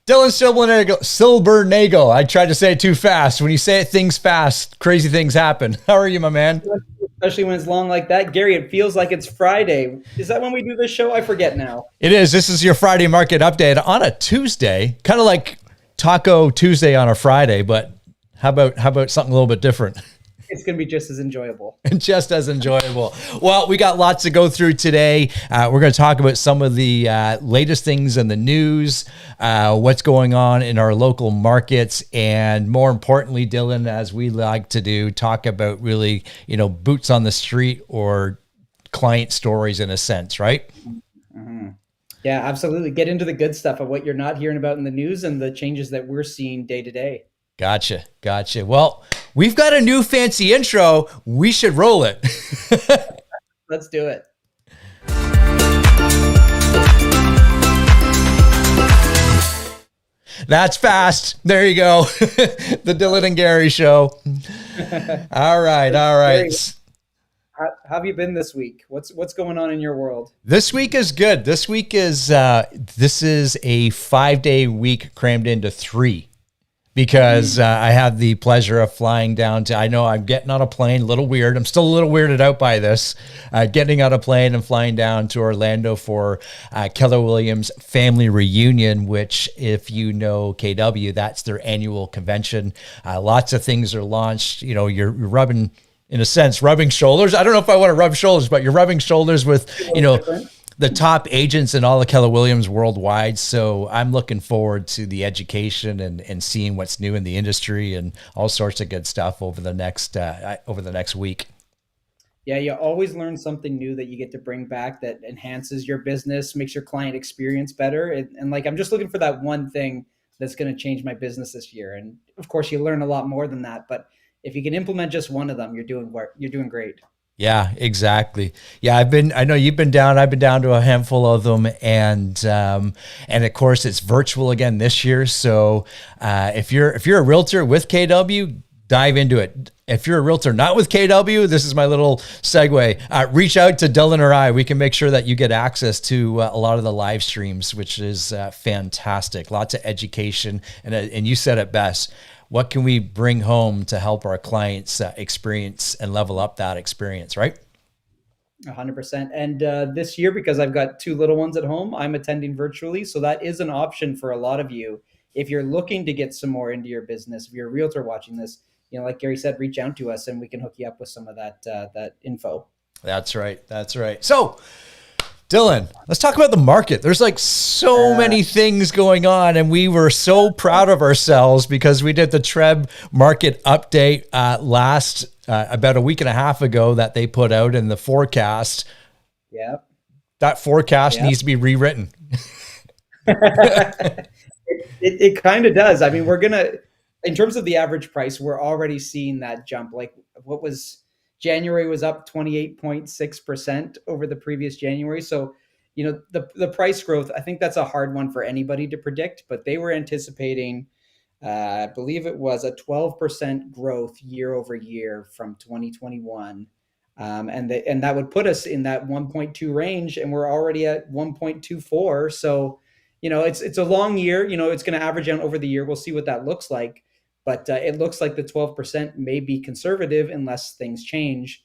Dylan Silbernagle. I tried to say it too fast. When you say it things fast, crazy things happen. How are you, my man? Especially when it's long like that. Gary, it feels like it's Friday. Is that when we do this show? I forget now. It is. This is your Friday market update on a Tuesday, kind of like Taco Tuesday on a Friday, but how about something a little bit different? It's going to be just as enjoyable. Just as enjoyable. Well, we got lots to go through today. We're going to talk about some of the latest things in the news, what's going on in our local markets, and more importantly, Dylan, as we like to do, talk about really, boots on the street or client stories in a sense, right? Mm-hmm. Yeah, absolutely. Get into the good stuff of what you're not hearing about in the news and the changes that we're seeing day to day. Gotcha. Well, we've got a new fancy intro. We should roll it. Let's do it. That's fast. There you go. The Dylan and Gary show. All right. Gary, how have you been this week? What's going on in your world? This week is good. This week is this is a 5-day week crammed into 3. Because I have the pleasure of flying down to, I know I'm getting on a plane, a little weird. I'm still a little weirded out by this, getting on a plane and flying down to Orlando for Keller Williams family reunion, which if you know KW, that's their annual convention. Lots of things are launched. You're rubbing, in a sense, rubbing shoulders. I don't know if I want to rub shoulders, but you're rubbing shoulders with, the top agents in all of Keller Williams worldwide. So I'm looking forward to the education and seeing what's new in the industry and all sorts of good stuff over the next week. Yeah, you always learn something new that you get to bring back that enhances your business, makes your client experience better. And I'm just looking for that one thing that's going to change my business this year. And of course, you learn a lot more than that. But if you can implement just one of them, you're doing great. Yeah, exactly. Yeah, I know you've been down. I've been down to a handful of them, and of course it's virtual again this year. So if you're a realtor with KW, dive into it. If you're a realtor not with KW, this is my little segue. Reach out to Dylan or I. We can make sure that you get access to a lot of the live streams, which is fantastic. Lots of education, and you said it best. What can we bring home to help our clients experience and level up that experience, right? 100%. And this year, because I've got 2 little ones at home, I'm attending virtually. So that is an option for a lot of you. If you're looking to get some more into your business, if you're a realtor watching this, like Gary said, reach out to us and we can hook you up with some of that info. That's right. So, Dylan, let's talk about the market. There's so many things going on, and we were so proud of ourselves because we did the TREB market update last about a week and a half ago that they put out in the forecast. Yeah. That forecast needs to be rewritten. It kind of does. I mean, in terms of the average price, we're already seeing that jump. January was up 28.6% over the previous January. So, the price growth, I think that's a hard one for anybody to predict, but they were anticipating, I believe it was a 12% growth year over year from 2021. And that would put us in that 1.2 range, and we're already at 1.24. So, it's a long year, it's going to average out over the year. We'll see what that looks like. But it looks like the 12% may be conservative unless things change.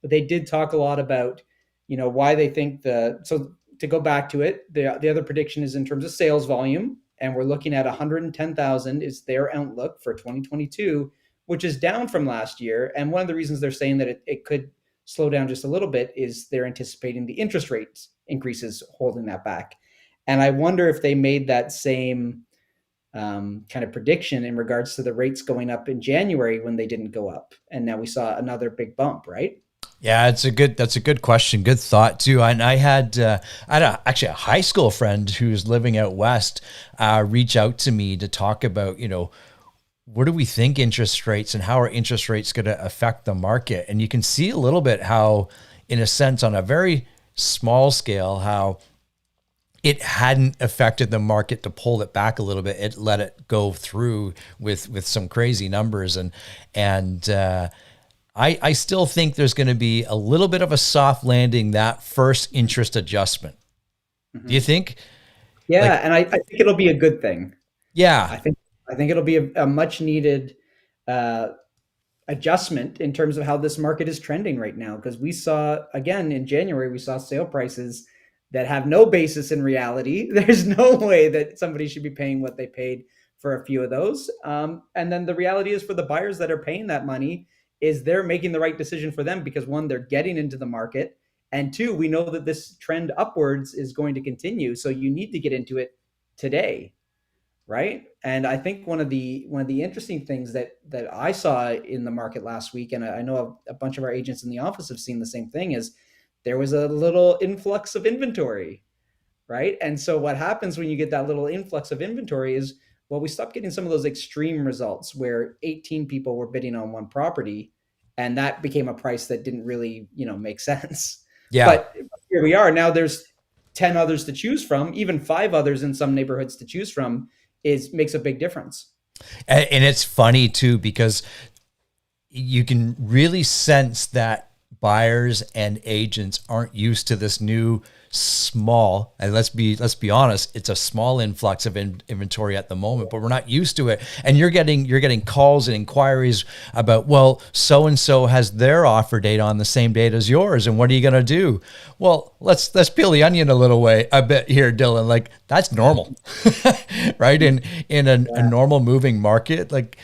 But they did talk a lot about, why they think so to go back to it, the other prediction is in terms of sales volume. And we're looking at 110,000 is their outlook for 2022, which is down from last year. And one of the reasons they're saying that it could slow down just a little bit is they're anticipating the interest rates increases holding that back. And I wonder if they made that same kind of prediction in regards to the rates going up in January when they didn't go up. And now we saw another big bump, right? Yeah, that's a good question. Good thought too. And I had actually a high school friend who's living out west reach out to me to talk about, what do we think interest rates and how are interest rates going to affect the market? And you can see a little bit how, in a sense, on a very small scale, how it hadn't affected the market to pull it back a little bit. It let it go through with some crazy numbers, and I still think there's going to be a little bit of a soft landing that first interest adjustment. Do you Mhm. think? Yeah, Like, and I think it'll be a good thing. yeah, I think I think it'll be a much needed uh, adjustment in terms of how this market is trending right now. Because we saw again in January, we saw sale prices that have no basis in reality. There's no way that somebody should be paying what they paid for a few of those. And then the reality is for the buyers that are paying that money, is they're making the right decision for them because one, they're getting into the market, and two, we know that this trend upwards is going to continue. So you need to get into it today, right? And I think one of the interesting things that I saw in the market last week, and I know a bunch of our agents in the office have seen the same thing, is there was a little influx of inventory, right? And so what happens when you get that little influx of inventory is, well, we stopped getting some of those extreme results where 18 people were bidding on one property, and that became a price that didn't really, make sense. yeah. But here we are now. There's 10 others to choose from, even five others in some neighborhoods to choose from, is makes a big difference. And it's funny too, because you can really sense that buyers and agents aren't used to this new small, and let's be honest, it's a small influx of inventory at the moment, but we're not used to it. And you're getting calls and inquiries about, well, so and so has their offer date on the same date as yours, and what are you going to do? Well, let's peel the onion a bit here, Dylan. Like, that's normal. Right? In a Yeah. normal moving market, like,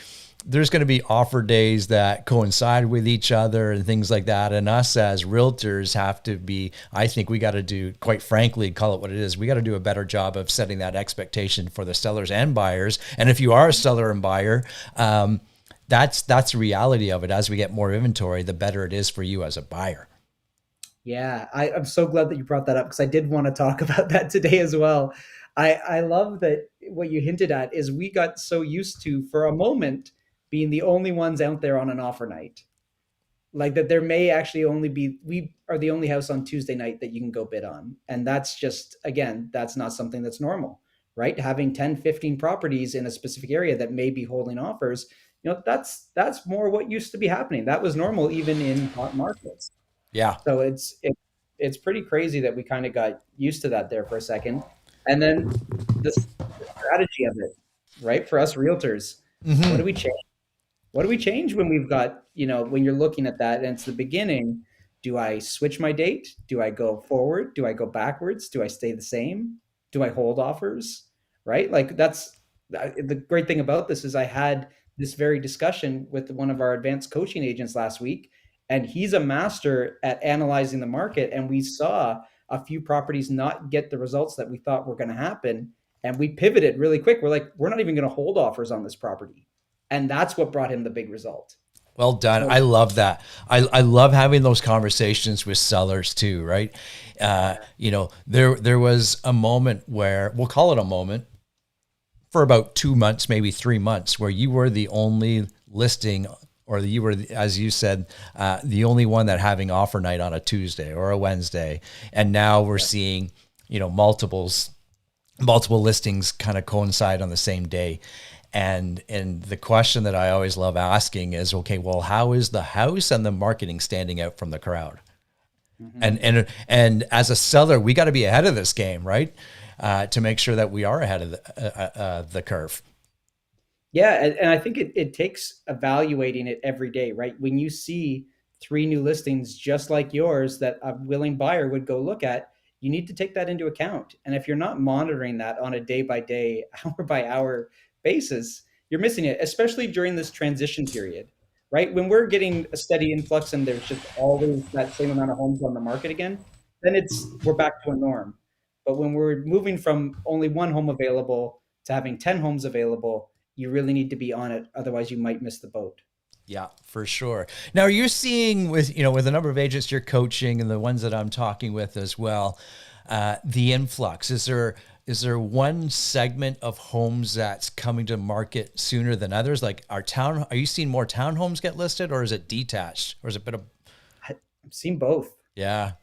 there's going to be offer days that coincide with each other and things like that. And us as realtors have to be, I think we got to do, quite frankly, call it what it is. We got to do a better job of setting that expectation for the sellers and buyers. And if you are a seller and buyer, that's the reality of it. As we get more inventory, the better it is for you as a buyer. Yeah, I'm so glad that you brought that up because I did want to talk about that today as well. I love that what you hinted at is we got so used to, for a moment, being the only ones out there on an offer night. Like that there may actually only be, we are the only house on Tuesday night that you can go bid on. And that's just, again, that's not something that's normal, right? Having 10, 15 properties in a specific area that may be holding offers, that's more what used to be happening. That was normal even in hot markets. Yeah. So it's pretty crazy that we kind of got used to that there for a second. And then the strategy of it, right? For us realtors, what do Hmm. we change? What do we change when we've got, when you're looking at that and it's the beginning? Do I switch my date? Do I go forward? Do I go backwards? Do I stay the same? Do I hold offers? Right? Like that's the great thing about this is I had this very discussion with one of our advanced coaching agents last week, and he's a master at analyzing the market. And we saw a few properties not get the results that we thought were going to happen. And we pivoted really quick. We're like, we're not even going to hold offers on this property, and that's what brought him the big result. Well done. So I love that. I love having those conversations with sellers too, right? There was a moment where, we'll call it a moment, for about 2 months, maybe 3 months, where you were the only listing, or you were, as you said, the only one that having offer night on a Tuesday or a Wednesday. And now we're yeah, seeing, multiple listings kind of coincide on the same day. And the question that I always love asking is, okay, well, how is the house and the marketing standing out from the crowd? hmm And as a seller, we got to be ahead of this game, right? To make sure that we are ahead of the curve. yeah, and I think it takes evaluating it every day, right? When you see three new listings just like yours that a willing buyer would go look at, you need to take that into account. And if you're not monitoring that on a day by day, hour by hour basis, you're missing it, especially during this transition period, right? When we're getting a steady influx and there's just always that same amount of homes on the market again, then we're back to a norm. But when we're moving from only one home available to having 10 homes available, you really need to be on it. Otherwise, you might miss the boat. Yeah, for sure. Now, are you seeing with, with the number of agents you're coaching and the ones that I'm talking with as well, the influx? Is there one segment of homes that's coming to market sooner than others? Like are you seeing more townhomes get listed, or is it detached, or is it a bit of, I've seen both. yeah,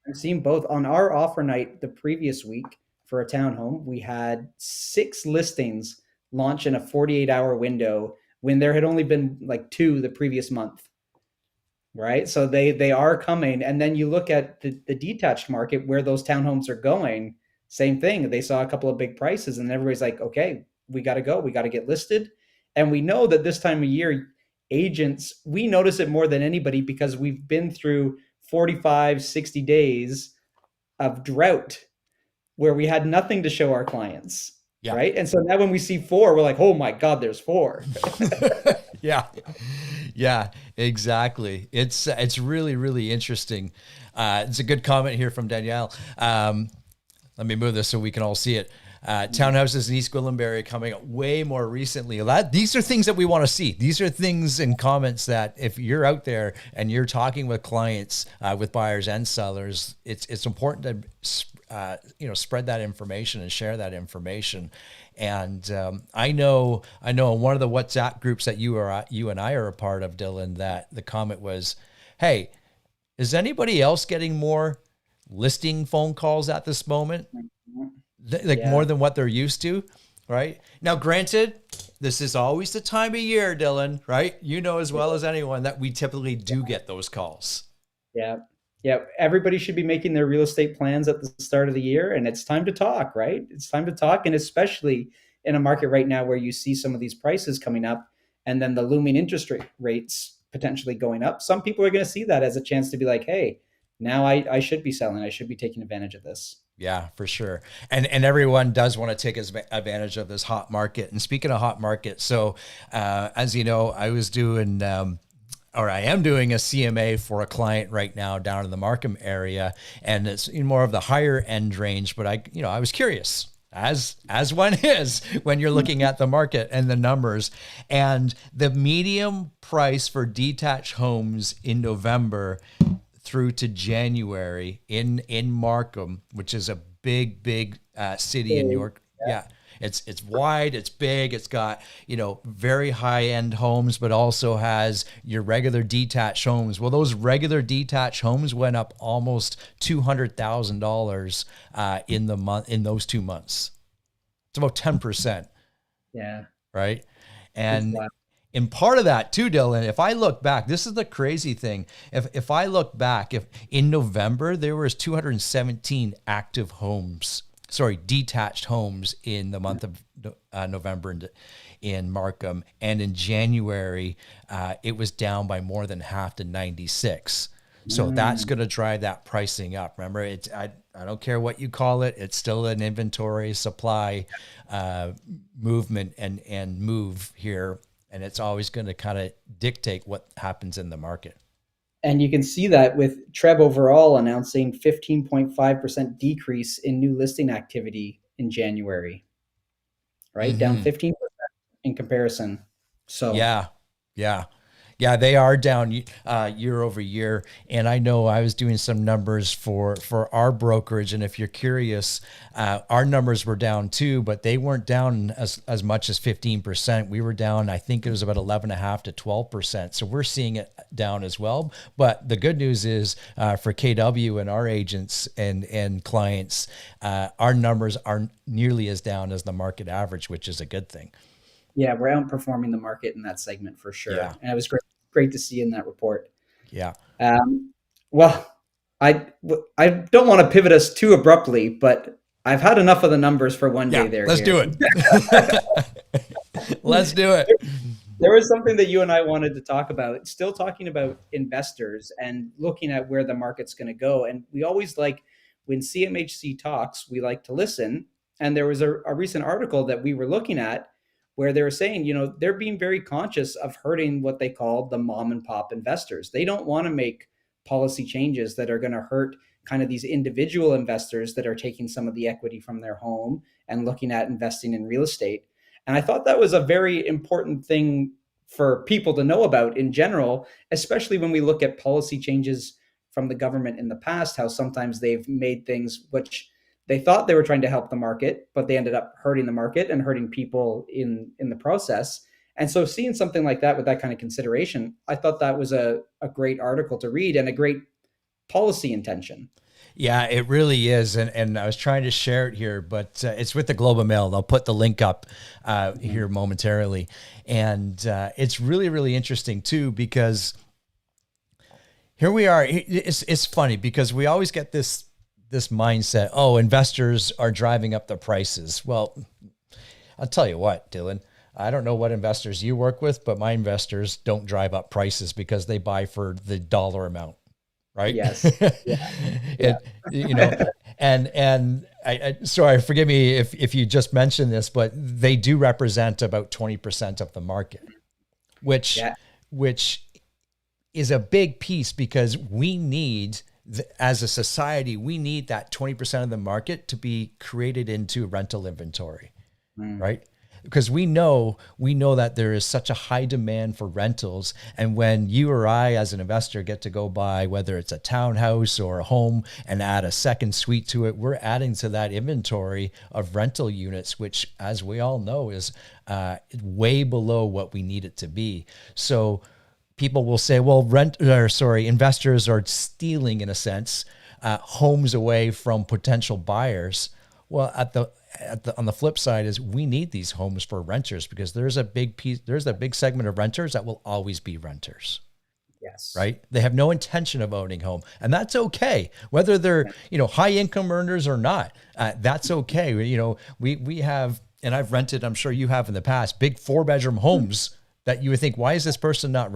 I've seen both. On our offer night the previous week for a townhome, we had 6 listings launch in a 48-hour window when there had only been like 2 the previous month. Right. So they are coming. And then you look at the detached market where those townhomes are going, same thing. They saw a couple of big prices and everybody's like, okay, we got to go. We got to get listed. And we know that this time of year, agents, we notice it more than anybody because we've been through 45, 60 days of drought where we had nothing to show our clients. yeah. Right. And so now when we see 4, we're like, oh my God, there's 4. Yeah. Yeah, exactly. It's really, really interesting. It's a good comment here from Danielle. Let me move this so we can all see it. Townhouses in East Gwillimbury coming up way more recently. These are things that we want to see. These are things and comments that if you're out there and you're talking with clients, with buyers and sellers, it's important to spread that information and share that information. And I know in one of the WhatsApp groups that you and I are a part of, Dylan, that the comment was, "Hey, is anybody else getting more listing phone calls at this moment? More than what they're used to, right?" Now, granted, this is always the time of year, Dylan, right? You know as well as anyone that we typically do get those calls. Yeah. Yeah. Everybody should be making their real estate plans at the start of the year. And it's time to talk, right? It's time to talk. And especially in a market right now where you see some of these prices coming up and then the looming interest rates potentially going up, some people are going to see that as a chance to be like, hey, now I should be selling. I should be taking advantage of this. Yeah, for sure. And everyone does want to take advantage of this hot market. And speaking of hot market, so as you know, I was doing I am doing a CMA for a client right now down in the Markham area, and it's in more of the higher end range. But I was curious, as one is when you're looking at the market and the numbers, and the medium price for detached homes in November through to January in Markham, which is a big city in New York. Yeah. It's wide, it's big, it's got, very high end homes, but also has your regular detached homes. Well, those regular detached homes went up almost $200,000 in those 2 months. It's about 10%. Yeah. Right. And in part of that too, Dylan, if I look back, this is the crazy thing. If I look back, if in November there was 217 active detached homes in the month of November in Markham, and in January it was down by more than half to 96. So that's going to drive that pricing up. Remember, I don't care what you call it. It's still an inventory supply movement and move here. And it's always going to kind of dictate what happens in the market. And you can see that with Treb overall announcing 15.5% decrease in new listing activity in January, right? Down 15% in comparison. So yeah, they are down year over year. And I know I was doing some numbers for our brokerage. And if you're curious, our numbers were down too, but they weren't down as much as 15%. We were down, I think it was about 11.5 to 12%. So we're seeing it down as well. But the good news is for KW and our agents and clients, our numbers aren't nearly as down as the market average, which is a good thing. Yeah, we're outperforming the market in that segment for sure. Yeah. And it was great to see in that report. Yeah. Well, I don't want to pivot us too abruptly, but I've had enough of the numbers for one day there. Let's do it. Let's do it. There was something that you and I wanted to talk about, still talking about investors and looking at where the market's going to go. And we always like, when CMHC talks, we like to listen. And there was a recent article that we were looking at where they were saying, they're being very conscious of hurting what they call the mom and pop investors. They don't want to make policy changes that are going to hurt kind of these individual investors that are taking some of the equity from their home and looking at investing in real estate. And I thought that was a very important thing for people to know about in general, especially when we look at policy changes from the government in the past, how sometimes they've made things which they thought they were trying to help the market, but they ended up hurting the market and hurting people in the process. And so seeing something like that with that kind of consideration, I thought that was a great article to read and a great policy intention. Yeah, it really is. And I was trying to share it here, but it's with the Globe and Mail. I'll put the link up here momentarily. And it's really, really interesting too, because here we are. It's funny because we always get this mindset, oh, investors are driving up the prices. Well, I'll tell you what, Dylan, I don't know what investors you work with, but my investors don't drive up prices because they buy for the dollar amount, right? Yes. Yeah. it, you know, and sorry, forgive me if you just mentioned this, but they do represent about 20% of the market, which, Yeah. which is a big piece because we need, as a society, we need that 20% of the market to be created into rental inventory, right? Because we know that there is such a high demand for rentals. And when you or I, as an investor, get to go buy, whether it's a townhouse or a home, and add a second suite to it, we're adding to that inventory of rental units, which, as we all know, is way below what we need it to be. So people will say, well, investors are stealing, in a sense, homes away from potential buyers. Well, on the flip side is we need these homes for renters because there's a big segment of renters that will always be renters. Yes. Right. They have no intention of owning home, and that's okay. Whether they're, high income earners or not, that's okay. We have, and I've rented, I'm sure you have in the past, big 4-bedroom homes that you would think, why is this person not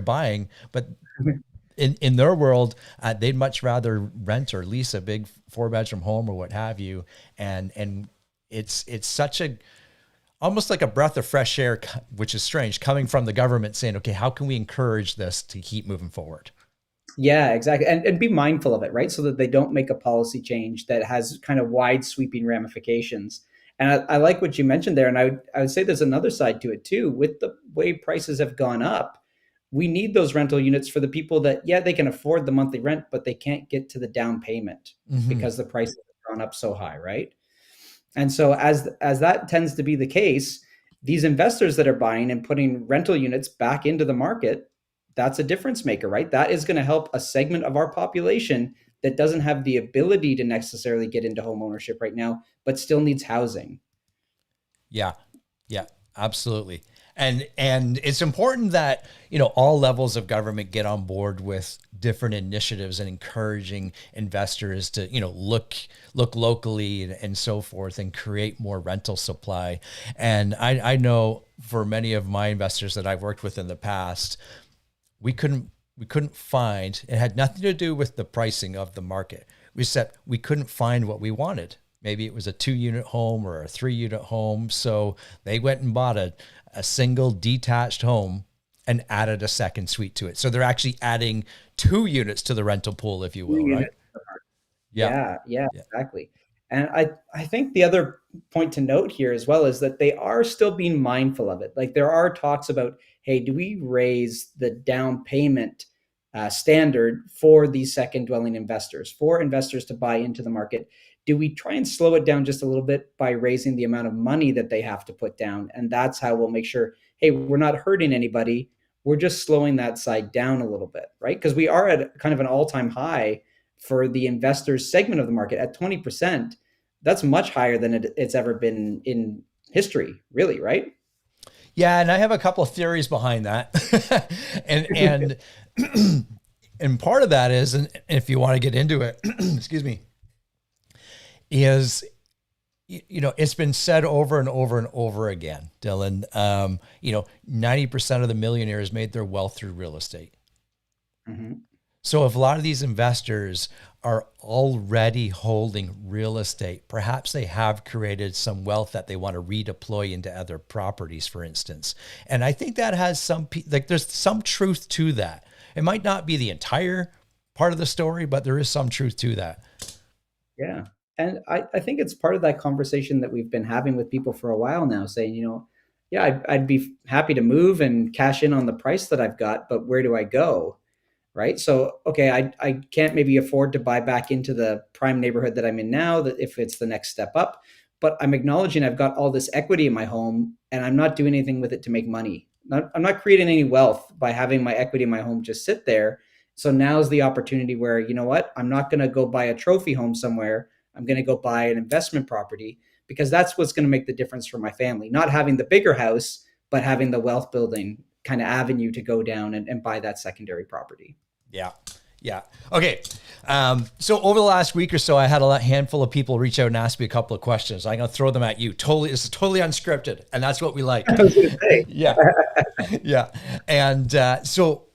buying? But in their world, they'd much rather rent or lease a big 4-bedroom home or what have you. And it's such almost like a breath of fresh air, which is strange, coming from the government saying, okay, how can we encourage this to keep moving forward? Yeah, exactly. And be mindful of it, right? So that they don't make a policy change that has kind of wide sweeping ramifications. And I like what you mentioned there. And I would say there's another side to it too. With the way prices have gone up, we need those rental units for the people that, yeah, they can afford the monthly rent, but they can't get to the down payment because the prices have gone up so high, right? And so as that tends to be the case, these investors that are buying and putting rental units back into the market, that's a difference maker, right? That is going to help a segment of our population that doesn't have the ability to necessarily get into home ownership right now, but still needs housing. Yeah. Yeah, absolutely. And it's important that, all levels of government get on board with different initiatives and encouraging investors to, look locally and so forth and create more rental supply. And I know for many of my investors that I've worked with in the past, we couldn't find, it had nothing to do with the pricing of the market. We couldn't find what we wanted. Maybe it was a 2-unit home or a 3-unit home. So they went and bought a single detached home and added a second suite to it. So they're actually adding 2 units to the rental pool, if you will, right? Yeah, exactly. And I think the other point to note here as well is that they are still being mindful of it. Like there are talks about, hey, do we raise the down payment standard for these second dwelling investors, for investors to buy into the market? Do we try and slow it down just a little bit by raising the amount of money that they have to put down? And that's how we'll make sure, hey, we're not hurting anybody. We're just slowing that side down a little bit, right? Because we are at kind of an all-time high for the investors segment of the market at 20%. That's much higher than it's ever been in history, really, right? Yeah, and I have a couple of theories behind that. and and part of that is, and if you want to get into it, excuse me, is, it's been said over and over and over again, Dylan, 90% of the millionaires made their wealth through real estate. Mm-hmm. So if a lot of these investors are already holding real estate, perhaps they have created some wealth that they want to redeploy into other properties, for instance. And I think that has there's some truth to that. It might not be the entire part of the story, but there is some truth to that. Yeah. And I think it's part of that conversation that we've been having with people for a while now, saying, yeah, I'd be happy to move and cash in on the price that I've got, but where do I go? Right. So, okay, I can't maybe afford to buy back into the prime neighborhood that I'm in now, that if it's the next step up, but I'm acknowledging I've got all this equity in my home and I'm not doing anything with it to make money. I'm not creating any wealth by having my equity in my home just sit there. So now's the opportunity where, you know what, I'm not going to go buy a trophy home somewhere. I'm going to go buy an investment property because that's what's going to make the difference for my family. Not having the bigger house, but having the wealth building kind of avenue to go down and buy that secondary property. Yeah. Yeah. Okay. So over the last week or so, I had a handful of people reach out and ask me a couple of questions. I'm going to throw them at you. This is totally unscripted, and that's what we like. I was going to say. Yeah. Yeah. And so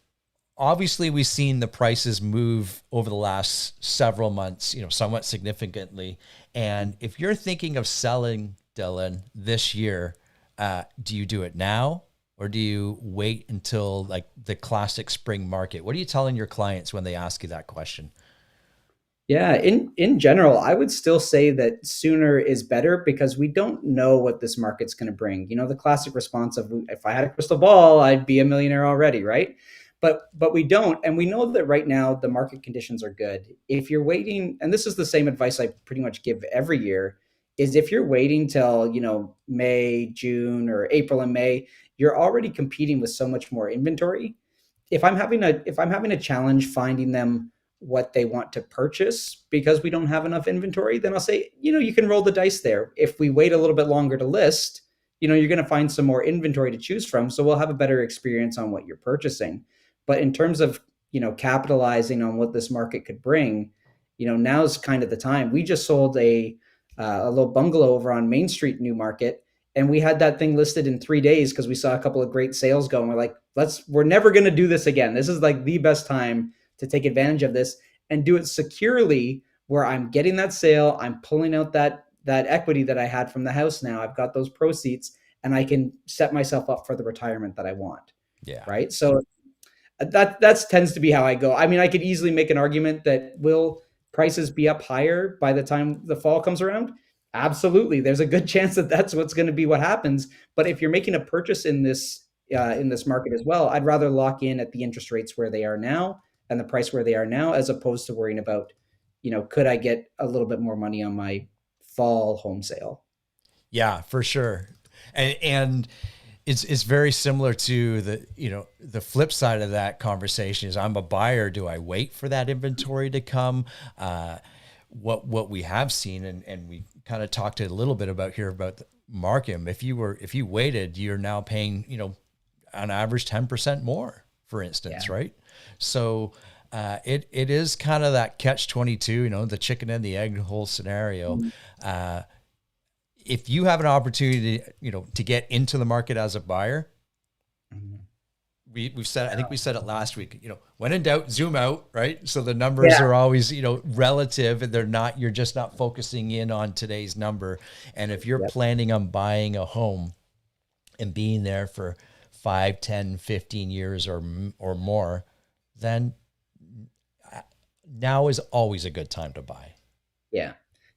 obviously we've seen the prices move over the last several months, somewhat significantly. And if you're thinking of selling, Dylan, this year, do you do it now? Or do you wait until like the classic spring market? What are you telling your clients when they ask you that question? Yeah, in general, I would still say that sooner is better because we don't know what this market's going to bring. The classic response of if I had a crystal ball, I'd be a millionaire already, right? But we don't, and we know that right now the market conditions are good. If you're waiting, and this is the same advice I pretty much give every year, is if you're waiting till, May, June, or April and May, you're already competing with so much more inventory. If I'm having a challenge finding them what they want to purchase because we don't have enough inventory, then I'll say, you can roll the dice there. If we wait a little bit longer to list, you're going to find some more inventory to choose from. So we'll have a better experience on what you're purchasing. But in terms of, capitalizing on what this market could bring, now's kind of the time. We just sold a little bungalow over on Main Street, Newmarket, and we had that thing listed in 3 days because we saw a couple of great sales going. We're like, we're never going to do this again. This is like the best time to take advantage of this and do it securely, where I'm getting that sale, I'm pulling out that equity that I had from the house. Now I've got those proceeds and I can set myself up for the retirement that I want. Yeah. Right. So that tends to be how I go. I mean, I could easily make an argument that will prices be up higher by the time the fall comes around? Absolutely. There's a good chance that that's what's going to be what happens. But if you're making a purchase in this market as well, I'd rather lock in at the interest rates where they are now and the price where they are now, as opposed to worrying about, could I get a little bit more money on my fall home sale? Yeah, for sure. And it's very similar to the flip side of that conversation is, I'm a buyer. Do I wait for that inventory to come? What we have seen, and we kind of talked a little bit about here about Markham. If you waited, you're now paying, on average 10% more, for instance, yeah. Right? So it is kind of that catch-22, the chicken and the egg whole scenario. Mm-hmm. If you have an opportunity, to get into the market as a buyer, mm-hmm. we've said, I think we said it last week, when in doubt, zoom out, right? So the numbers are always, relative, and you're just not focusing in on today's number. And if you're planning on buying a home and being there for 5, 10, 15 years or more, then now is always a good time to buy. Yeah.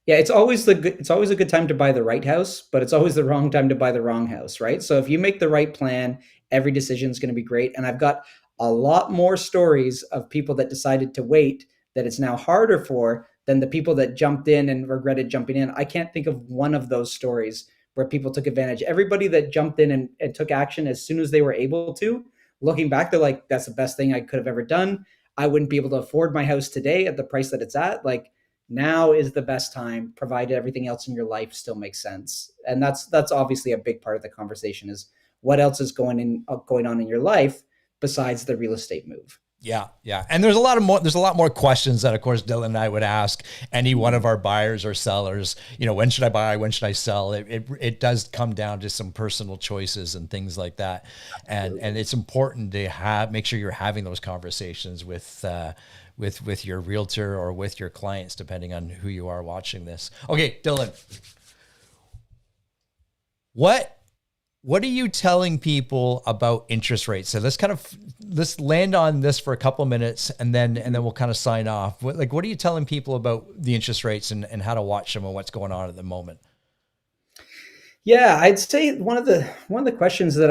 Yeah, it's always a good time to buy the right house, but it's always the wrong time to buy the wrong house, right? So if you make the right plan, every decision is going to be great. And I've got a lot more stories of people that decided to wait that it's now harder for than the people that jumped in and regretted jumping in. I can't think of one of those stories where people took advantage. Everybody that jumped in and took action as soon as they were able to, looking back, they're like, that's the best thing I could have ever done. I wouldn't be able to afford my house today at the price that it's at. Like, now is the best time, provided everything else in your life still makes sense. And that's obviously a big part of the conversation, is what else is going on in your life besides the real estate move. Yeah. Yeah. And there's a lot more questions that, of course, Dylan and I would ask any one of our buyers or sellers, when should I buy? When should I sell? It does come down to some personal choices and things like that. And it's important to make sure you're having those conversations with your realtor or with your clients, depending on who you are watching this. Okay, Dylan, what are you telling people about interest rates? So let's land on this for a couple of minutes, and then we'll kind of sign off. What are you telling people about the interest rates and how to watch them and what's going on at the moment? Yeah, I'd say one of the questions that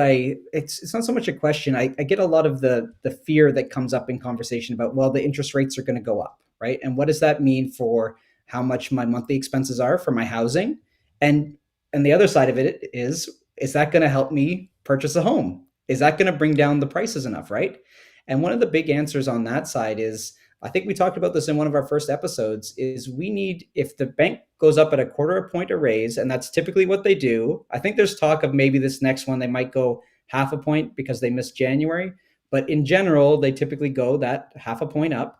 it's not so much a question. I get a lot of the fear that comes up in conversation about, well, the interest rates are going to go up, right? And what does that mean for how much my monthly expenses are for my housing? And and the other side of it is that going to help me purchase a home? Is that going to bring down the prices enough, right? And one of the big answers on that side is, I think we talked about this in one of our first episodes, is we need, if the bank goes up at a quarter a point a raise, and that's typically what they do. I think there's talk of maybe this next one they might go half a point because they missed January, but in general they typically go that half a point up.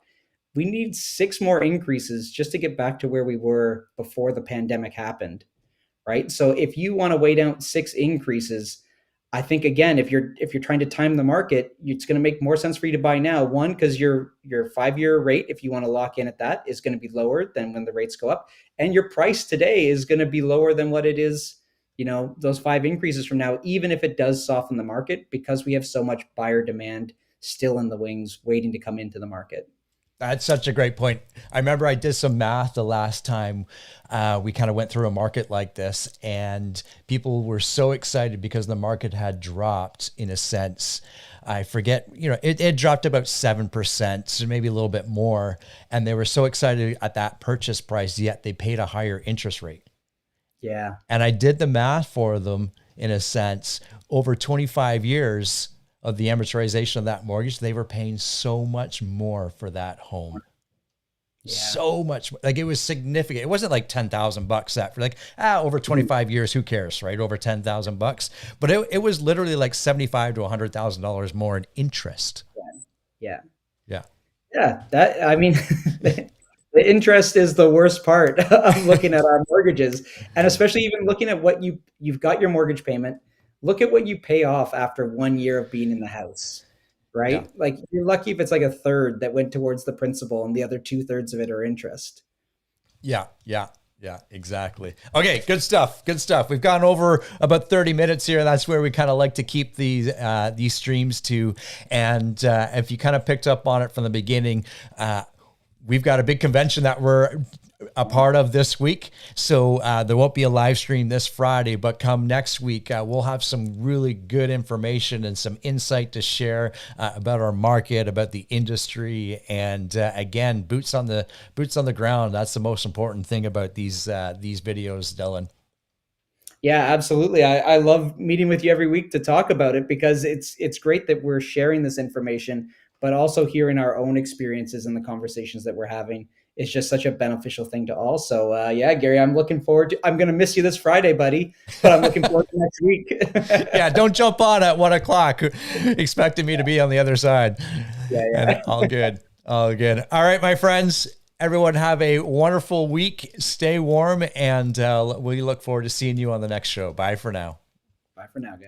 We need six more increases just to get back to where we were before the pandemic happened, right? So if you want to wait out six increases, I think again, if you're trying to time the market, it's going to make more sense for you to buy now. One, because your 5-year rate, if you want to lock in at that, is going to be lower than when the rates go up, and your price today is going to be lower than what it is, those five increases from now, even if it does soften the market, because we have so much buyer demand still in the wings waiting to come into the market. That's such a great point. I remember I did some math the last time we kind of went through a market like this, and people were so excited because the market had dropped in a sense. I forget, it dropped about 7%, so maybe a little bit more. And they were so excited at that purchase price, yet they paid a higher interest rate. Yeah. And I did the math for them in a sense. Over 25 years of the amortization of that mortgage, they were paying so much more for that home. Yeah. So much, like it was significant. It wasn't like $10,000 that for over 25 years, who cares, right? Over $10,000, but it was literally like $75,000 to $100,000 more in interest. Yeah. Yeah. Yeah. That, I mean, the interest is the worst part of looking at our mortgages, and especially even looking at what you've got your mortgage payment. Look at what you pay off after 1 year of being in the house, right? Yeah. Like you're lucky if it's like a third that went towards the principal and the other 2/3 of it are interest. Yeah. Exactly. Okay. Good stuff. We've gone over about 30 minutes here. That's where we kind of like to keep these streams to. And if you kind of picked up on it from the beginning, we've got a big convention that we're a part of this week. So there won't be a live stream this Friday, but come next week, we'll have some really good information and some insight to share about our market, about the industry. And again, boots on the ground. That's the most important thing about these videos, Dylan. Yeah, absolutely. I love meeting with you every week to talk about it, because it's great that we're sharing this information, but also hearing our own experiences and the conversations that we're having. It's just such a beneficial thing to all. So yeah, Gary, I'm looking forward to, I'm going to miss you this Friday, buddy, but I'm looking forward to next week. Yeah. Don't jump on at 1:00 expecting me to be on the other side. Yeah. And all good. All right, my friends, everyone have a wonderful week. Stay warm, and we look forward to seeing you on the next show. Bye for now. Bye for now, guys.